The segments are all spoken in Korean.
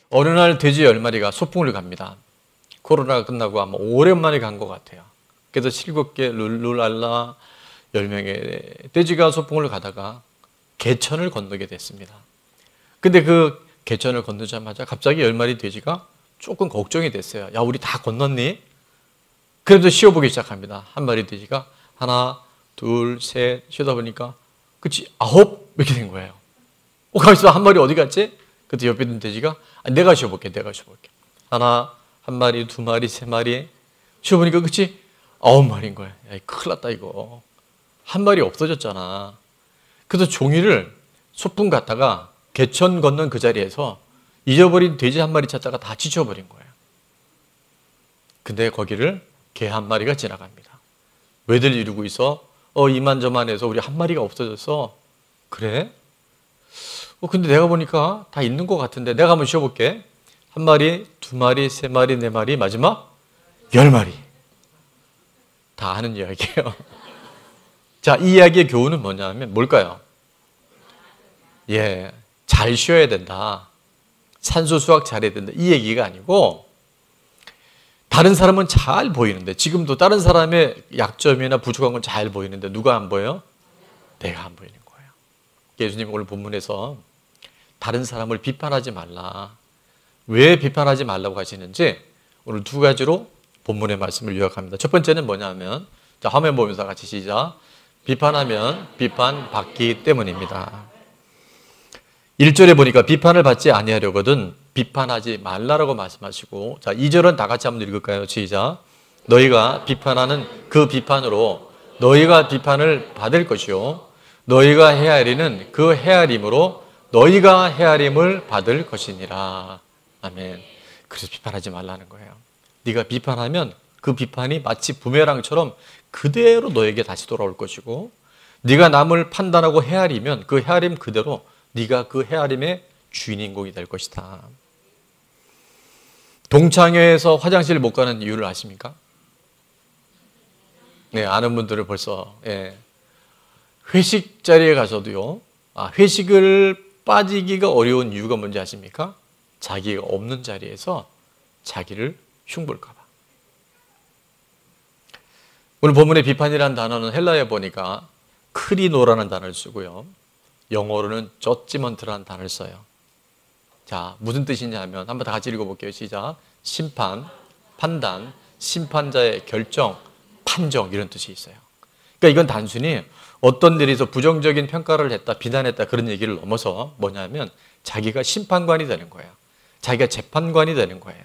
어느 날 돼지 10마리가 소풍을 갑니다. 코로나가 끝나고 아마 오랜만에 간 것 같아요. 그래서 7개 룰랄라 10명의 돼지가 소풍을 가다가 개천을 건너게 됐습니다. 근데 그 개천을 건너자마자 갑자기 10마리 돼지가 조금 걱정이 됐어요. 야, 우리 다 건넜니? 그래도 쉬어보기 시작합니다. 한 마리 돼지가 하나, 둘, 셋 쉬다 보니까 그치 9 이렇게 된 거예요. 가만있어, 한 마리 어디 갔지? 그때 옆에 있는 돼지가 내가 쉬어볼게. 하나, 한 마리, 두 마리, 세 마리 쉬어보니까 그치 9마리인 거예요. 야, 큰일 났다 이거. 한 마리 없어졌잖아. 그래서 종이를 소풍 갔다가 개천 건넌 그 자리에서 잊어버린 돼지 한 마리 찾다가 다 지쳐버린 거예요. 근데 거기를 개 한 마리가 지나갑니다. 왜들 이러고 있어? 이만저만해서 우리 한 마리가 없어졌어. 그래? 근데 내가 보니까 다 있는 것 같은데 내가 한번 쉬어볼게. 한 마리, 두 마리, 세 마리, 네 마리, 마지막 10마리. 다 아는 이야기예요. 자, 이 이야기의 교훈은 뭐냐면 뭘까요? 예, 잘 쉬어야 된다. 산소 수확 잘해야 된다. 이 얘기가 아니고 다른 사람은 잘 보이는데 지금도 다른 사람의 약점이나 부족한 건 잘 보이는데 누가 안 보여요? 내가 안 보이는 거예요. 예수님 오늘 본문에서 다른 사람을 비판하지 말라. 왜 비판하지 말라고 하시는지 오늘 두 가지로 본문의 말씀을 요약합니다. 첫 번째는 뭐냐면 자, 화면 보면서 같이 시작. 비판하면 비판받기 때문입니다. 1절에 보니까 비판을 받지 아니하려거든 비판하지 말라라고 말씀하시고 자 2절은 다 같이 한번 읽을까요? 시작. 너희가 비판하는 그 비판으로 너희가 비판을 받을 것이요 너희가 헤아리는 그 헤아림으로 너희가 헤아림을 받을 것이니라. 아멘. 그래서 비판하지 말라는 거예요. 네가 비판하면 그 비판이 마치 부메랑처럼 그대로 너에게 다시 돌아올 것이고 네가 남을 판단하고 헤아리면 그 헤아림 그대로 네가 그 헤아림의 주인공이 될 것이다. 동창회에서 화장실 못 가는 이유를 아십니까? 네, 아는 분들은 벌써 회식 자리에 가서도요. 회식을 빠지기가 어려운 이유가 뭔지 아십니까? 자기가 없는 자리에서 자기를 흉볼까 봐. 오늘 본문의 비판이라는 단어는 헬라어에 보니까 크리노라는 단어를 쓰고요. 영어로는 저지먼트라는 단어를 써요. 자, 무슨 뜻이냐면 한번 다 같이 읽어볼게요. 시작. 심판, 판단, 심판자의 결정, 판정 이런 뜻이 있어요. 그러니까 이건 단순히 어떤 일에서 부정적인 평가를 했다, 비난했다 그런 얘기를 넘어서 뭐냐면 자기가 심판관이 되는 거예요. 자기가 재판관이 되는 거예요.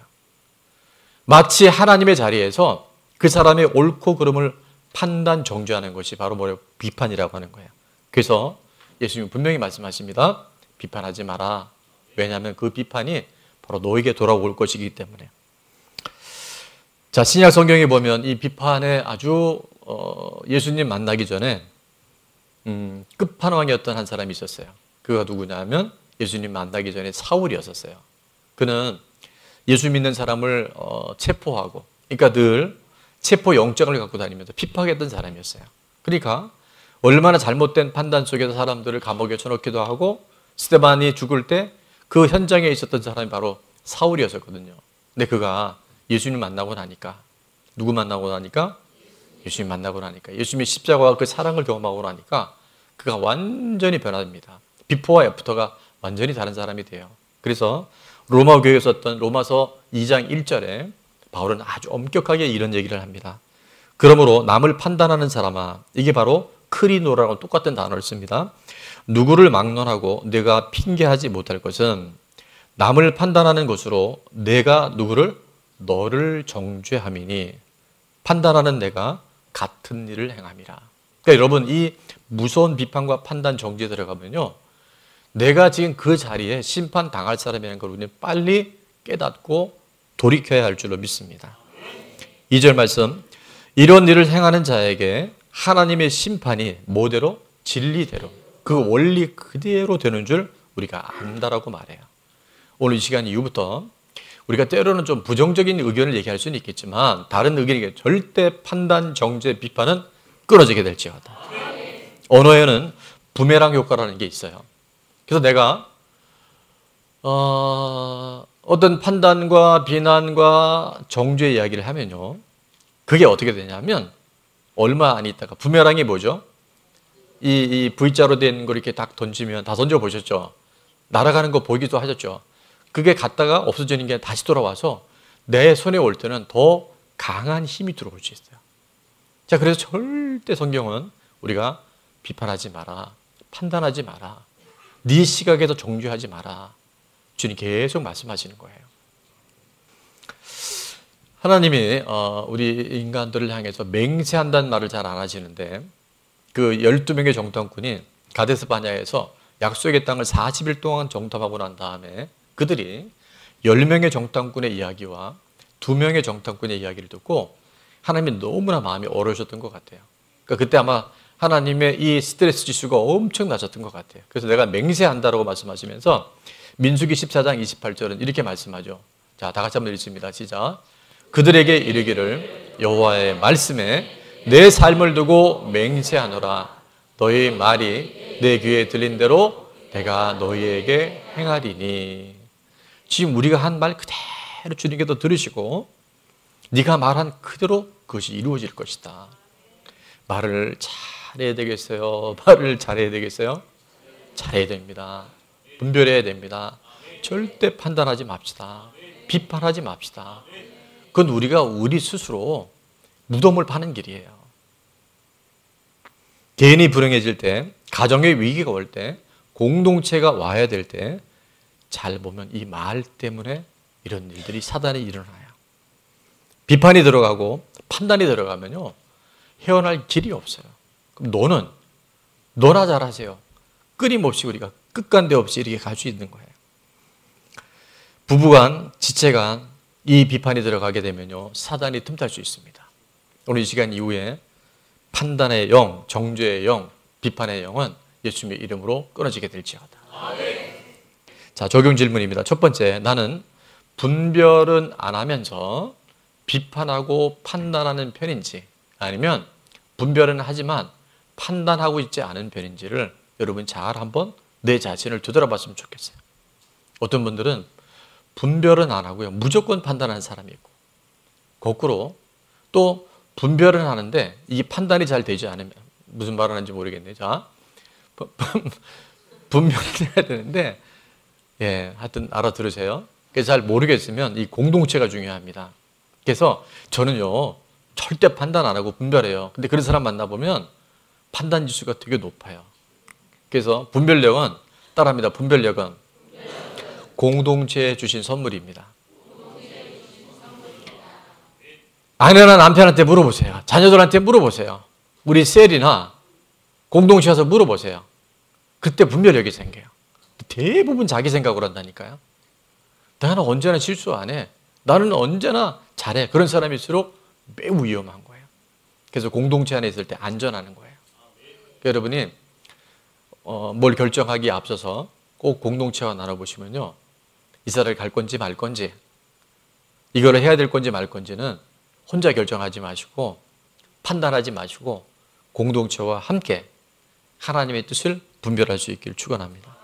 마치 하나님의 자리에서 그 사람의 옳고 그름을 판단, 정죄하는 것이 바로 뭐예요? 비판이라고 하는 거예요. 그래서 예수님은 분명히 말씀하십니다. 비판하지 마라. 왜냐하면 그 비판이 바로 너에게 돌아올 것이기 때문에. 자, 신약 성경에 보면 이 비판에 아주 예수님 만나기 전에 끝판왕이었던 한 사람이 있었어요. 그가 누구냐면 예수님 만나기 전에 사울이었었어요. 그는 예수 믿는 사람을 체포하고 그러니까 늘 체포 영장을 갖고 다니면서 핍박했던 사람이었어요. 그러니까 얼마나 잘못된 판단 속에서 사람들을 감옥에 쳐넣기도 하고 스데반이 죽을 때 그 현장에 있었던 사람이 바로 사울이었었거든요. 근데 그가 예수님 만나고 나니까 누구 만나고 나니까? 예수님 만나고 나니까 예수님의 십자가와 그 사랑을 경험하고 나니까 그가 완전히 변화됩니다. 비포와 애프터가 완전히 다른 사람이 돼요. 그래서 로마 교회에 썼던 로마서 2장 1절에 바울은 아주 엄격하게 이런 얘기를 합니다. 그러므로 남을 판단하는 사람아 이게 바로 크리노라고 똑같은 단어를 씁니다. 누구를 막론하고 내가 핑계하지 못할 것은 남을 판단하는 것으로 내가 너를 정죄함이니 판단하는 내가 같은 일을 행함이라. 그러니까 여러분 이 무서운 비판과 판단 정죄에 들어가면요. 내가 지금 그 자리에 심판당할 사람이라는 걸 우리는 빨리 깨닫고 돌이켜야 할 줄로 믿습니다. 2절 말씀 이런 일을 행하는 자에게 하나님의 심판이 뭐대로? 진리대로 그 원리 그대로 되는 줄 우리가 안다라고 말해요. 오늘 이 시간 이후부터 우리가 때로는 좀 부정적인 의견을 얘기할 수는 있겠지만 다른 의견에게 절대 판단, 정죄, 비판은 끊어지게 될지어다. 언어에는 부메랑 효과라는 게 있어요. 그래서 내가 어떤 판단과 비난과 정죄 이야기를 하면요. 그게 어떻게 되냐면 얼마 안 있다가 부메랑이 뭐죠? 이 V자로 된 걸 이렇게 딱 던지면 다 던져보셨죠? 날아가는 거 보기도 하셨죠? 그게 갔다가 없어지는 게 다시 돌아와서 내 손에 올 때는 더 강한 힘이 들어올 수 있어요. 자, 그래서 절대 성경은 우리가 비판하지 마라, 판단하지 마라, 네 시각에서 정죄하지 마라. 주님 계속 말씀하시는 거예요. 하나님이 우리 인간들을 향해서 맹세한다는 말을 잘 안 하시는데 그 12명의 정탐꾼이 가데스 바냐에서 약속의 땅을 40일 동안 정탐하고 난 다음에 그들이 10명의 정탐꾼의 이야기와 2명의 정탐꾼의 이야기를 듣고 하나님이 너무나 마음이 어려우셨던 것 같아요. 그러니까 그때 아마 하나님의 이 스트레스 지수가 엄청 낮았던 것 같아요. 그래서 내가 맹세한다라고 말씀하시면서 민수기 14장 28절은 이렇게 말씀하죠. 자, 다 같이 한번 읽습니다. 시작. 그들에게 이르기를 여호와의 말씀에 내 삶을 두고 맹세하노라. 너희 말이 내 귀에 들린 대로 내가 너희에게 행하리니. 지금 우리가 한 말 그대로 주님께서 들으시고 네가 말한 그대로 그것이 이루어질 것이다. 말을 잘해야 되겠어요? 말을 잘해야 되겠어요? 잘해야 됩니다. 분별해야 됩니다. 절대 판단하지 맙시다. 비판하지 맙시다. 그건 우리가 우리 스스로 무덤을 파는 길이에요. 개인이 불행해질 때, 가정의 위기가 올 때, 공동체가 와야 될 때 잘 보면 이 말 때문에 이런 일들이 사단이 일어나요. 비판이 들어가고 판단이 들어가면요 헤어날 길이 없어요. 그럼 너나 잘하세요. 끊임없이 우리가 끝간데 없이 이렇게 갈 수 있는 거예요. 부부간, 지체간 이 비판이 들어가게 되면요 사단이 틈탈 수 있습니다. 오늘 이 시간 이후에 판단의 영, 정죄의 영, 비판의 영은 예수님의 이름으로 끊어지게 될지어다. 자, 적용 질문입니다. 첫 번째, 나는 분별은 안 하면서 비판하고 판단하는 편인지 아니면 분별은 하지만 판단하고 있지 않은 편인지를 여러분 잘 한번 내 자신을 되돌아봤으면 좋겠어요. 어떤 분들은 분별은 안 하고요 무조건 판단하는 사람이 있고, 거꾸로 또 분별은 하는데 이 판단이 잘 되지 않으면, 무슨 말을 하는지 모르겠네요. 자, 분별을 해야 되는데 하여튼 알아들으세요. 그래서 잘 모르겠으면 이 공동체가 중요합니다. 그래서 저는요 절대 판단 안 하고 분별해요. 근데 그런 사람 만나보면 판단 지수가 되게 높아요. 그래서 분별력은 따라합니다. 분별력은 공동체에 주신 선물입니다. 아내나 남편한테 물어보세요. 자녀들한테 물어보세요. 우리 셀이나 공동체 와서 물어보세요. 그때 분별력이 생겨요. 대부분 자기 생각으로 한다니까요. 나는 언제나 실수 안 해. 나는 언제나 잘해. 그런 사람일수록 매우 위험한 거예요. 그래서 공동체 안에 있을 때 안전하는 거예요. 그러니까 여러분이 뭘 결정하기에 앞서서 꼭 공동체와 나눠보시면요 이사를 갈 건지 말 건지, 이거를 해야 될 건지 말 건지는 혼자 결정하지 마시고 판단하지 마시고 공동체와 함께 하나님의 뜻을 분별할 수 있기를 축원합니다.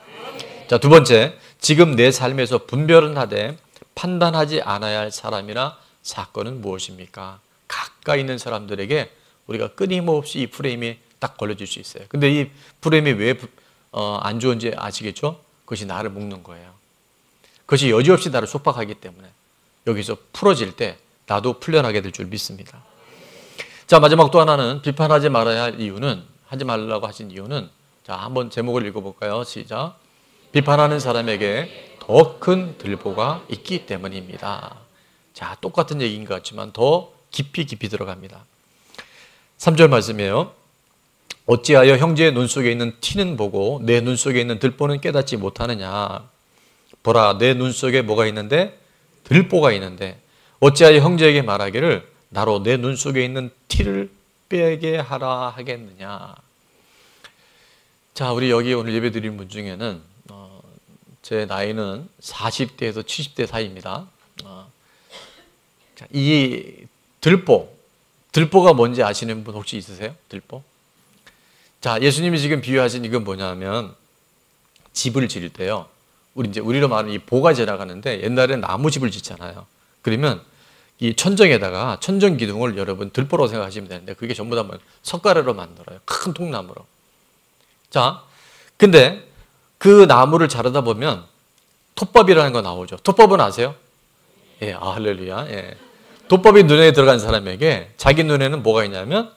자, 두 번째, 지금 내 삶에서 분별은 하되 판단하지 않아야 할 사람이나 사건은 무엇입니까? 가까이 있는 사람들에게 우리가 끊임없이 이 프레임이 딱 걸려질 수 있어요. 근데 이 프레임이 왜 안 좋은지 아시겠죠? 그것이 나를 묶는 거예요. 그것이 여지없이 나를 속박하기 때문에 여기서 풀어질 때 나도 풀려나게 될 줄 믿습니다. 자, 마지막 또 하나는 비판하지 말아야 할 이유는, 하지 말라고 하신 이유는, 자, 한번 제목을 읽어볼까요? 시작. 비판하는 사람에게 더 큰 들보가 있기 때문입니다. 자, 똑같은 얘기인 것 같지만 더 깊이 들어갑니다. 3절 말씀이에요. 어찌하여 형제의 눈 속에 있는 티는 보고 내 눈 속에 있는 들보는 깨닫지 못하느냐. 보라, 내 눈 속에 뭐가 있는데? 들보가 있는데 어찌하여 형제에게 말하기를 나로 내 눈 속에 있는 티를 빼게 하라 하겠느냐. 자, 우리 여기 오늘 예배 드리는 분 중에는 제 나이는 40대에서 70대 사이입니다. 이 들보가 뭔지 아시는 분 혹시 있으세요? 들보? 자, 예수님이 지금 비유하신 이건 뭐냐면 집을 지을 때요 우리로 말하는 이 보가 지나가는데 옛날에는 나무집을 짓잖아요. 그러면 이 천정에다가 천정 기둥을 여러분 들보라고 생각하시면 되는데 그게 전부 다 석가래로 만들어요. 큰 통나무로. 자, 근데 그 나무를 자르다 보면 톱밥이라는 거 나오죠. 톱밥은 아세요? 예, 할렐루야. 예. 톱밥이 눈에 들어간 사람에게 자기 눈에는 뭐가 있냐면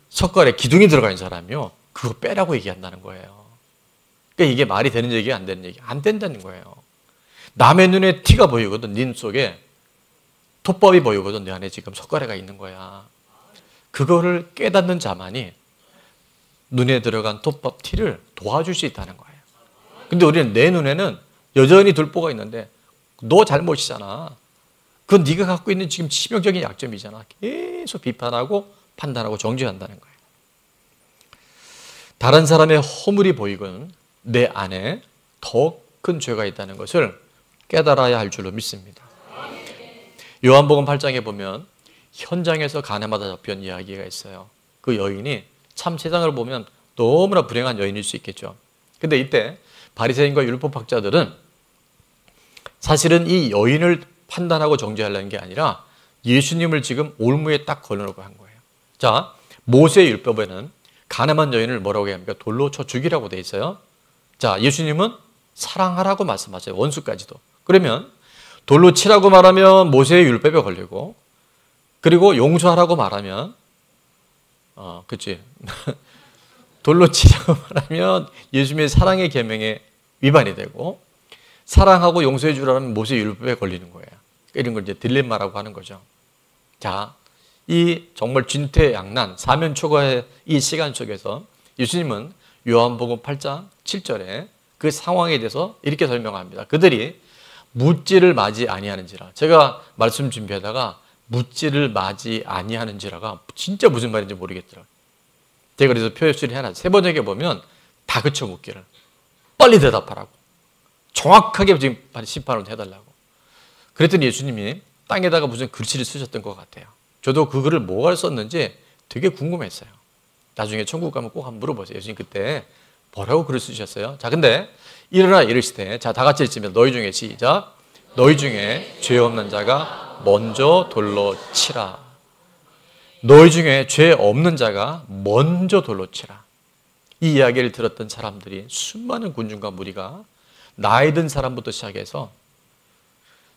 석가래 기둥이 들어가 있는 사람이요. 그거 빼라고 얘기한다는 거예요. 그러니까 이게 말이 되는 얘기가 안 되는 얘기. 안 된다는 거예요. 남의 눈에 티가 보이거든. 네 속에 톱밥이 보이거든. 내 안에 지금 석가래가 있는 거야. 그거를 깨닫는 자만이 눈에 들어간 톱밥 티를 도와줄 수 있다는 거예요. 근데 우리는 내 눈에는 여전히 들보가 있는데 너 잘못이잖아. 그건 네가 갖고 있는 지금 치명적인 약점이잖아. 계속 비판하고 판단하고 정죄한다는 거예요. 다른 사람의 허물이 보이건 내 안에 더 큰 죄가 있다는 것을 깨달아야 할 줄로 믿습니다. 요한복음 8장에 보면 현장에서 가늠하다 잡혀온 이야기가 있어요. 그 여인이 참 세상을 보면 너무나 불행한 여인일 수 있겠죠. 근데 이때 바리새인과 율법학자들은 사실은 이 여인을 판단하고 정죄하려는 게 아니라 예수님을 지금 올무에 딱 걸어놓고 한 거예요. 자, 모세의 율법에는 가늠한 여인을 뭐라고 합니까? 돌로 쳐 죽이라고 돼 있어요. 자, 예수님은 사랑하라고 말씀하세요. 원수까지도. 그러면 돌로 치라고 말하면 모세의 율법에 걸리고, 그리고 용서하라고 말하면 그치. 돌로 치라고 말하면 예수님의 사랑의 계명에 위반이 되고, 사랑하고 용서해 주라면 모세의 율법에 걸리는 거예요. 이런 걸 이제 딜레마라고 하는 거죠. 자, 이 정말 진퇴양난, 사면초가의 이 시간 속에서 예수님은 요한복음 8장 7절에 그 상황에 대해서 이렇게 설명합니다. 그들이 묻지를 맞이 아니하는지라. 제가 말씀 준비하다가 묻지를 맞이 아니하는지라가 진짜 무슨 말인지 모르겠더라고요. 제가 그래서 표시를 해놨어요. 세 번역에 보면 다 그쳐 묻기를. 빨리 대답하라고. 정확하게 지금 심판을 해달라고. 그랬더니 예수님이 땅에다가 무슨 글씨를 쓰셨던 것 같아요. 저도 그 글을 뭐가 썼는지 되게 궁금했어요. 나중에 천국 가면 꼭 한번 물어보세요. 예수님 그때 뭐라고 글을 쓰셨어요? 자, 근데 일어나 이르시되, 자, 다 같이 읽으면 너희 중에 시작. 너희 중에 죄 없는 자가 먼저 돌로 치라. 너희 중에 죄 없는 자가 먼저 돌로 치라. 이 이야기를 들었던 사람들이 수많은 군중과 무리가 나이 든 사람부터 시작해서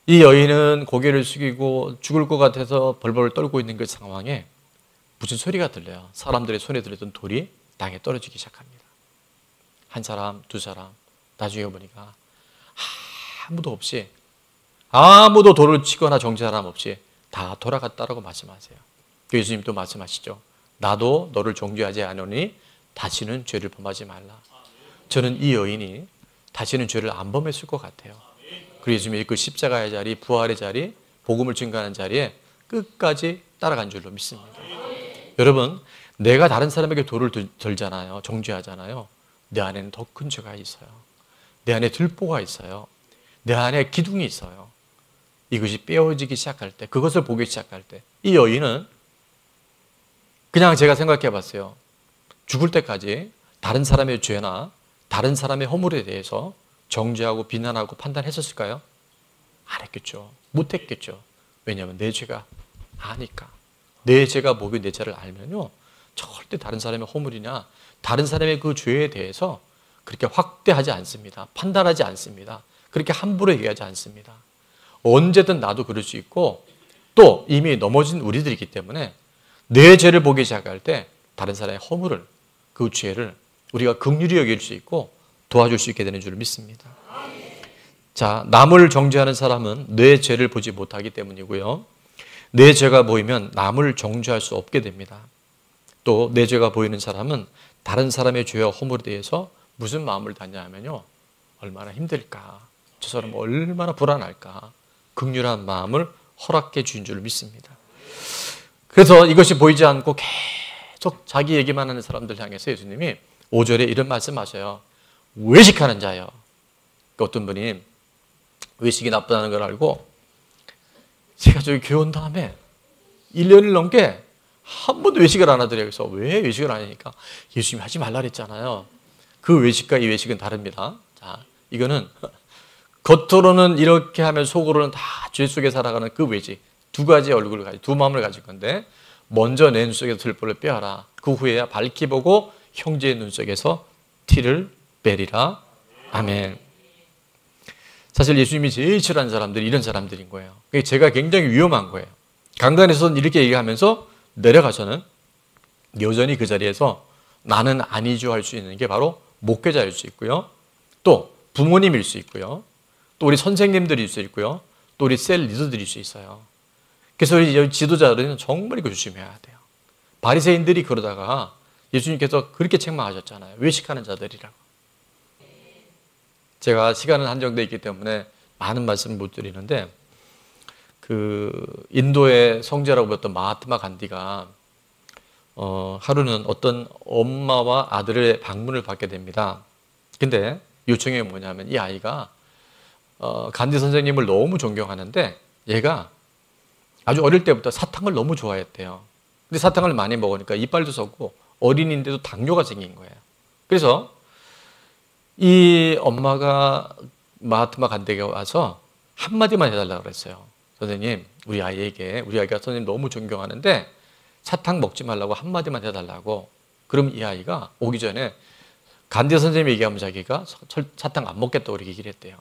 이 여인은 고개를 숙이고 죽을 것 같아서 벌벌 떨고 있는 그 상황에 무슨 소리가 들려요. 사람들의 손에 들었던 돌이 땅에 떨어지기 시작합니다. 한 사람, 두 사람, 나중에 보니까 아무도 없이, 아무도 돌을 치거나 정죄한 사람 없이 다 돌아갔다라고 말씀하세요. 예수님 또 말씀하시죠. 나도 너를 정죄하지 않으니 다시는 죄를 범하지 말라. 저는 이 여인이 다시는 죄를 안 범했을 것 같아요. 그리고 예수님이 그 십자가의 자리, 부활의 자리, 복음을 증거하는 자리에 끝까지 따라간 줄로 믿습니다. 여러분, 내가 다른 사람에게 돌을 들잖아요. 정죄하잖아요. 내 안에는 더 큰 죄가 있어요. 내 안에 들보가 있어요. 내 안에 기둥이 있어요. 이것이 빼어지기 시작할 때, 그것을 보기 시작할 때, 이 여인은 그냥 제가 생각해 봤어요. 죽을 때까지 다른 사람의 죄나 다른 사람의 허물에 대해서 정죄하고 비난하고 판단했었을까요? 안 했겠죠. 못 했겠죠. 왜냐하면 내 죄가 아니까. 내 죄가 뭐고 내 죄를 알면요, 절대 다른 사람의 허물이나 다른 사람의 그 죄에 대해서 그렇게 확대하지 않습니다. 판단하지 않습니다. 그렇게 함부로 얘기하지 않습니다. 언제든 나도 그럴 수 있고, 또 이미 넘어진 우리들이기 때문에 내 죄를 보기 시작할 때 다른 사람의 허물을, 그 죄를 우리가 긍휼히 여길 수 있고 도와줄 수 있게 되는 줄 믿습니다. 자, 남을 정죄하는 사람은 내 죄를 보지 못하기 때문이고요. 내 죄가 보이면 남을 정죄할 수 없게 됩니다. 또 내 죄가 보이는 사람은 다른 사람의 죄와 허물에 대해서 무슨 마음을 갖냐 하면요, 얼마나 힘들까, 저 사람은 얼마나 불안할까, 긍휼한 마음을 허락해 주신 줄 믿습니다. 그래서 이것이 보이지 않고 계속 자기 얘기만 하는 사람들 향해서 예수님이 5절에 이런 말씀하셔요. 외식하는 자요. 어떤 분이 외식이 나쁘다는 걸 알고, 제가 저기 교회 온 다음에 1년을 넘게 한 번도 외식을 안 하더래요. 그래서 왜 외식을 안 하니까 예수님이 하지 말라 그랬잖아요. 그 외식과 이 외식은 다릅니다. 자, 이거는 겉으로는 이렇게 하면 속으로는 다 죄 속에 살아가는 그 외지. 두 가지 얼굴을 가지고 두 마음을 가질 건데 먼저 내 눈 속에서 들보를 빼어라. 그 후에야 밝히 보고 형제의 눈 속에서 티를 빼리라. 아멘. 사실 예수님이 제일 싫어하는 사람들이 이런 사람들인 거예요. 제가 굉장히 위험한 거예요. 강단에서는 이렇게 얘기하면서 내려가서는 여전히 그 자리에서 나는 아니죠 할 수 있는 게 바로 목회자일 수 있고요. 또 부모님일 수 있고요. 또 우리 선생님들일 수 있고요. 또 우리 셀 리더들일 수 있어요. 그래서 우리 지도자들은 정말 이거 조심해야 돼요. 바리새인들이 그러다가 예수님께서 그렇게 책망하셨잖아요. 외식하는 자들이라고. 제가 시간은 한정되어 있기 때문에 많은 말씀을 못 드리는데 그 인도의 성자라고 불렸던 마하트마 간디가 하루는 어떤 엄마와 아들의 방문을 받게 됩니다. 근데 요청이 뭐냐면 이 아이가 간디 선생님을 너무 존경하는데 얘가 아주 어릴 때부터 사탕을 너무 좋아했대요. 근데 사탕을 많이 먹으니까 이빨도 썩고 어린이인데도 당뇨가 생긴 거예요. 그래서 이 엄마가 마하트마 간디에게 와서 한마디만 해달라고 그랬어요. 선생님, 우리 아이가 선생님 너무 존경하는데 사탕 먹지 말라고 한마디만 해달라고. 그럼 이 아이가 오기 전에 간디 선생님이 얘기하면 자기가 사탕 안 먹겠다고 이렇게 얘기를 했대요.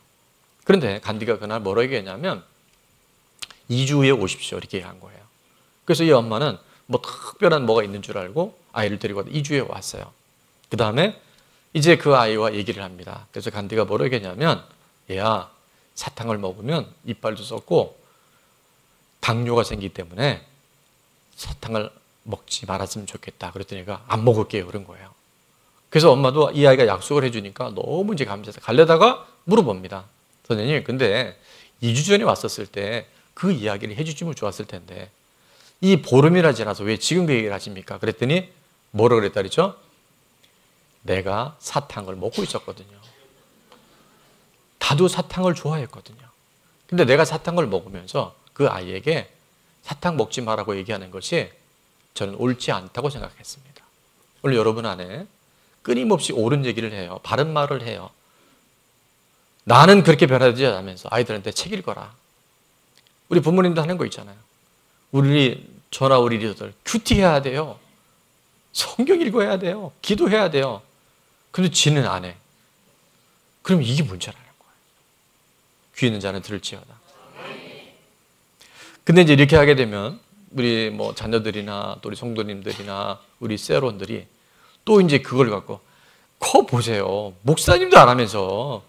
그런데 간디가 그날 뭐라고 얘기했냐면 2주 후에 오십시오 이렇게 얘기한 거예요. 그래서 이 엄마는 뭐 특별한 뭐가 있는 줄 알고 아이를 데리고 2주에 왔어요. 그 다음에 이제 그 아이와 얘기를 합니다. 그래서 간디가 뭐라고 얘기했냐면 얘야, 사탕을 먹으면 이빨도 썩고 당뇨가 생기기 때문에 사탕을 먹지 말았으면 좋겠다. 그랬더니 안 먹을게요 그런 거예요. 그래서 엄마도 이 아이가 약속을 해주니까 너무 이제 감사해서 가려다가 물어봅니다. 선생님, 근데 2주 전에 왔었을 때 그 이야기를 해주시면 좋았을 텐데 이 보름이나 지나서 왜 지금 그 얘기를 하십니까? 그랬더니 뭐라 그랬다 그랬죠? 내가 사탕을 먹고 있었거든요. 나도 사탕을 좋아했거든요. 근데 내가 사탕을 먹으면서 그 아이에게 사탕 먹지 말라고 얘기하는 것이 저는 옳지 않다고 생각했습니다. 오늘 여러분 안에 끊임없이 옳은 얘기를 해요. 바른 말을 해요. 나는 그렇게 변하지 않으면서 아이들한테 책 읽어라. 우리 부모님도 하는 거 있잖아요. 저나 우리 리더들 큐티해야 돼요. 성경 읽어야 돼요. 기도해야 돼요. 근데 지는 안 해. 그럼 이게 문제라는 거예요. 귀 있는 자는 들을지어다. 근데 이제 이렇게 하게 되면 우리 뭐 자녀들이나 또 우리 성도님들이나 우리 세론들이 또 이제 그걸 갖고 보세요. 목사님도 안 하면서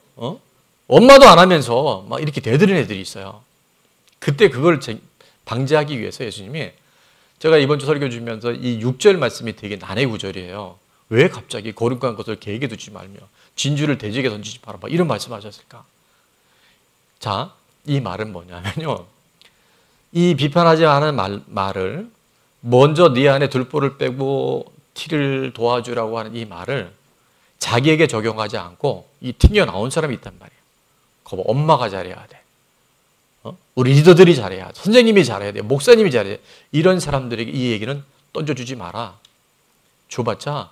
엄마도 안 하면서 막 이렇게 대드는 애들이 있어요. 그때 그걸 방지하기 위해서 예수님이 제가 이번 주 설교 주면서 이 6절 말씀이 되게 난해 구절이에요. 왜 갑자기 거룩한 것을 계획에 두지 말며 진주를 대적에 던지지 마라 이런 말씀하셨을까? 자, 이 말은 뭐냐면요. 이 비판하지 않은 말을 먼저 네 안에 들보를 빼고 티를 도와주라고 하는 이 말을 자기에게 적용하지 않고 이 튕겨나온 사람이 있단 말이에요. 거봐, 엄마가 잘해야 돼. 우리 리더들이 잘해야 돼. 선생님이 잘해야 돼. 목사님이 잘해야 돼. 이런 사람들에게 이 얘기는 던져주지 마라. 줘봤자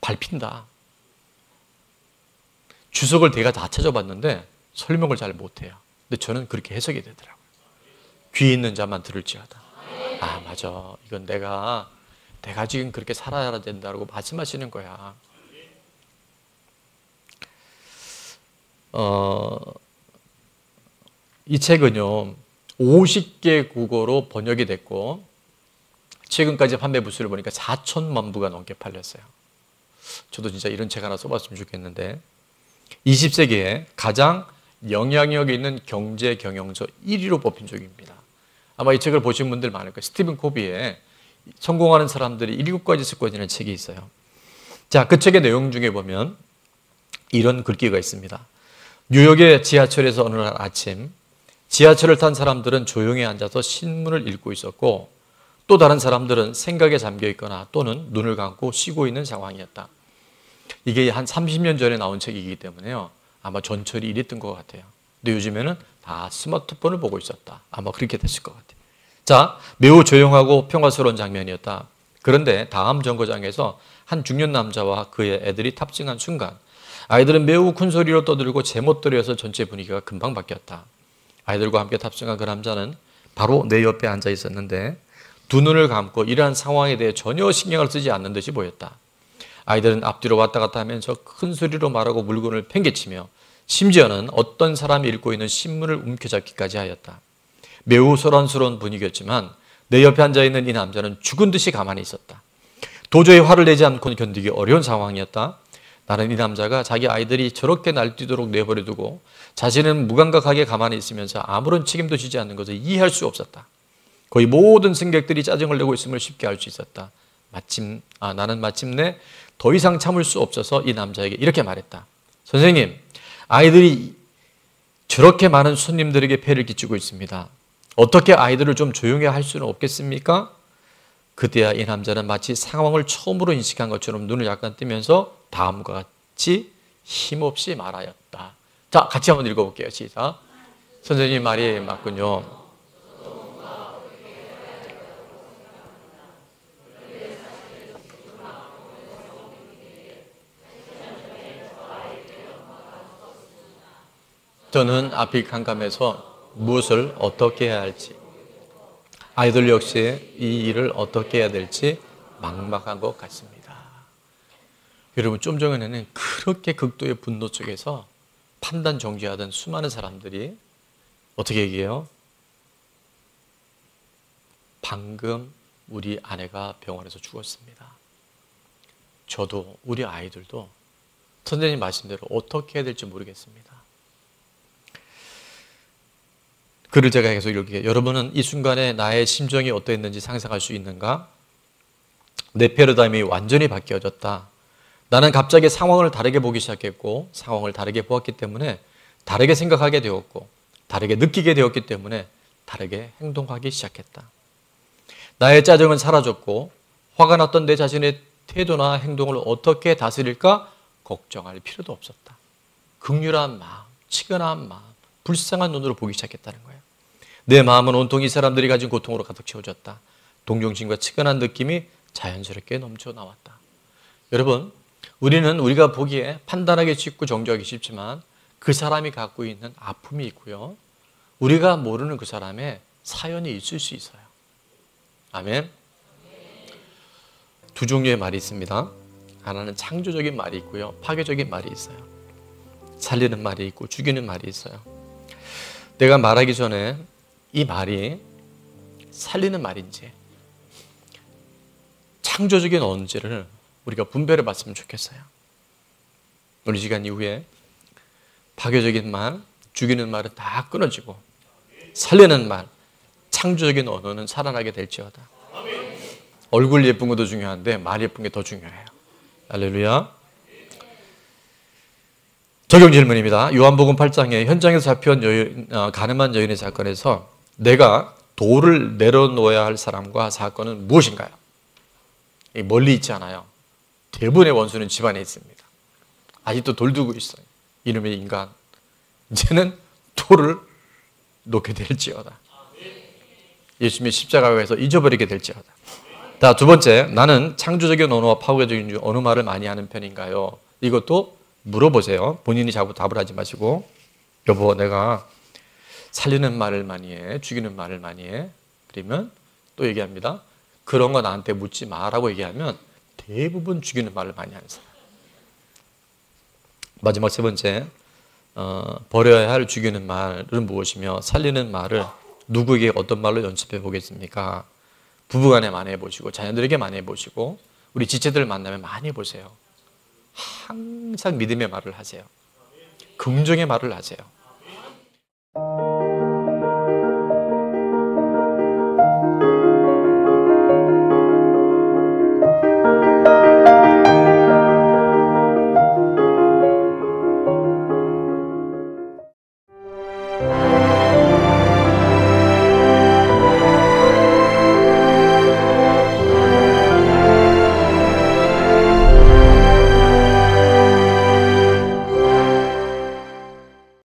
밟힌다. 주석을 내가 다 찾아봤는데 설명을 잘 못해요. 근데 저는 그렇게 해석이 되더라고요. 귀 있는 자만 들을지어다. 아, 맞아. 이건 내가 지금 그렇게 살아야 된다고 말씀하시는 거야. 이 책은요 50개 국어로 번역이 됐고 최근까지 판매 부수를 보니까 4천만 부가 넘게 팔렸어요. 저도 진짜 이런 책 하나 써봤으면 좋겠는데 20세기에 가장 영향력 있는 경제 경영서 1위로 뽑힌 적입니다. 아마 이 책을 보신 분들 많을 거예요. 스티븐 코비의 성공하는 사람들이 7가지 습관이라는 책이 있어요. 자, 그 책의 내용 중에 보면 이런 글귀가 있습니다. 뉴욕의 지하철에서 어느 날 아침 지하철을 탄 사람들은 조용히 앉아서 신문을 읽고 있었고 또 다른 사람들은 생각에 잠겨 있거나 또는 눈을 감고 쉬고 있는 상황이었다. 이게 한 30년 전에 나온 책이기 때문에요. 아마 전철이 이랬던 것 같아요. 근데 요즘에는 다 스마트폰을 보고 있었다. 아마 그렇게 됐을 것 같아요. 자, 매우 조용하고 평화스러운 장면이었다. 그런데 다음 정거장에서 한 중년 남자와 그의 애들이 탑승한 순간 아이들은 매우 큰 소리로 떠들고 제멋대로여서 전체 분위기가 금방 바뀌었다. 아이들과 함께 탑승한 그 남자는 바로 내 옆에 앉아 있었는데 두 눈을 감고 이러한 상황에 대해 전혀 신경을 쓰지 않는 듯이 보였다. 아이들은 앞뒤로 왔다 갔다 하면서 큰 소리로 말하고 물건을 팽개치며 심지어는 어떤 사람이 읽고 있는 신문을 움켜잡기까지 하였다. 매우 소란스러운 분위기였지만 내 옆에 앉아있는 이 남자는 죽은 듯이 가만히 있었다. 도저히 화를 내지 않고는 견디기 어려운 상황이었다. 나는 이 남자가 자기 아이들이 저렇게 날뛰도록 내버려두고 자신은 무감각하게 가만히 있으면서 아무런 책임도 지지 않는 것을 이해할 수 없었다. 거의 모든 승객들이 짜증을 내고 있음을 쉽게 알 수 있었다. 나는 마침내 더 이상 참을 수 없어서 이 남자에게 이렇게 말했다. 선생님, 아이들이 저렇게 많은 손님들에게 폐를 끼치고 있습니다. 어떻게 아이들을 좀 조용히 할 수는 없겠습니까? 그때야 이 남자는 마치 상황을 처음으로 인식한 것처럼 눈을 약간 뜨면서 다음과 같이 힘없이 말하였다. 자, 같이 한번 읽어볼게요. 시작. 선생님 말이 맞군요. 저는 앞이 캄캄해서 무엇을 어떻게 해야 할지, 아이들 역시 이 일을 어떻게 해야 될지 막막한 것 같습니다. 여러분, 좀 전에는 그렇게 극도의 분노 속에서 판단 정지하던 수많은 사람들이 어떻게 얘기해요? 방금 우리 아내가 병원에서 죽었습니다. 저도 우리 아이들도 선생님 말씀대로 어떻게 해야 될지 모르겠습니다. 글을 제가 계속 읽을게요. 여러분은 이 순간에 나의 심정이 어떠했는지 상상할 수 있는가? 내 패러다임이 완전히 바뀌어졌다. 나는 갑자기 상황을 다르게 보기 시작했고 상황을 다르게 보았기 때문에 다르게 생각하게 되었고 다르게 느끼게 되었기 때문에 다르게 행동하기 시작했다. 나의 짜증은 사라졌고 화가 났던 내 자신의 태도나 행동을 어떻게 다스릴까 걱정할 필요도 없었다. 긍휼한 마음, 치근한 마음, 불쌍한 눈으로 보기 시작했다는 거예요. 내 마음은 온통 이 사람들이 가진 고통으로 가득 채워졌다. 동정심과 치근한 느낌이 자연스럽게 넘쳐 나왔다. 여러분, 우리는 우리가 보기에 판단하기 쉽고 정죄하기 쉽지만 그 사람이 갖고 있는 아픔이 있고요. 우리가 모르는 그 사람의 사연이 있을 수 있어요. 아멘. 두 종류의 말이 있습니다. 하나는 창조적인 말이 있고요. 파괴적인 말이 있어요. 살리는 말이 있고 죽이는 말이 있어요. 내가 말하기 전에 이 말이 살리는 말인지 창조적인 언지를 우리가 분별해 봤으면 좋겠어요. 오늘 시간 이후에 파괴적인 말, 죽이는 말은 다 끊어지고 살리는 말, 창조적인 언어는 살아나게 될지어다. 얼굴 예쁜 것도 중요한데 말 예쁜 게 더 중요해요. 할렐루야. 적용 질문입니다. 요한복음 8장에 현장에서 잡혀온 가늠한 여인의 사건에서 내가 돌을 내려놓아야 할 사람과 사건은 무엇인가요? 멀리 있지 않아요. 대부분의 원수는 집안에 있습니다. 아직도 돌 두고 있어요. 이놈의 인간. 이제는 돌을 놓게 될지어다. 예수님의 십자가에서 잊어버리게 될지어다. 자, 두 번째, 나는 창조적인 언어와 파괴적인 중 어느 말을 많이 하는 편인가요? 이것도 물어보세요. 본인이 자꾸 답을 하지 마시고, 여보, 내가 살리는 말을 많이 해, 죽이는 말을 많이 해. 그러면 또 얘기합니다. 그런 거 나한테 묻지 마라고 얘기하면 대부분 죽이는 말을 많이 하는 사람. 마지막 세 번째, 버려야 할 죽이는 말은 무엇이며 살리는 말을 누구에게 어떤 말로 연습해 보겠습니까? 부부간에 많이 해보시고 자녀들에게 많이 해보시고 우리 지체들 만나면 많이 해보세요. 항상 믿음의 말을 하세요. 긍정의 말을 하세요.